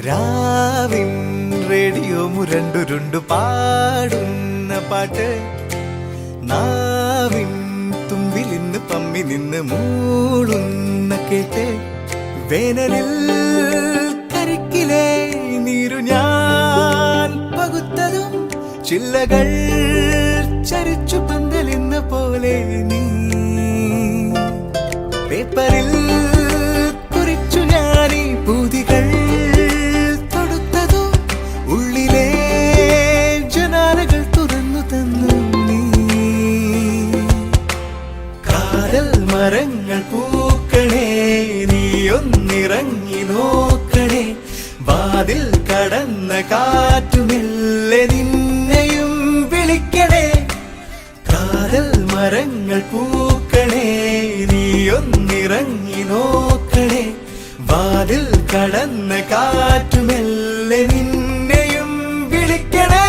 രാവിൻ റേഡിയോ മുരണ്ടുരുണ്ടു പാടുന്ന പാട്ട് നാവിൻ തുമ്പിലിന്ന് പമ്മി നിന്ന് മൂളുന്ന കേട്ട് വേനലിൽ കരിക്കിലെ നീരു ഞാൻ പകുത്തതും ചില്ലകൾ ചരിച്ചു പന്തലിന്ന പോലെ നീ പേപ്പറിൽ കുറിച്ചു ഞാനീ പൂതികൾ തൊടുത്തതും ഉള്ളിലെ ജനാലകൾ തുറന്നു തന്നു നീ കാതൽ മരങ്ങൾ പൂക്കണേ നീ ഒന്നിറങ്ങി നോക്കണേ വാതിൽ കടന്ന കാറ്റുമെല്ലെ നിന്നെയും വിളിക്കണേ കാതൽ മരങ്ങൾ പൂക്കണേ നീ ഒന്നിറങ്ങി നോക്കണേ വാതിൽ കടന്ന കാറ്റുമെല്ലെ നിന്നെയും വിളിക്കണേ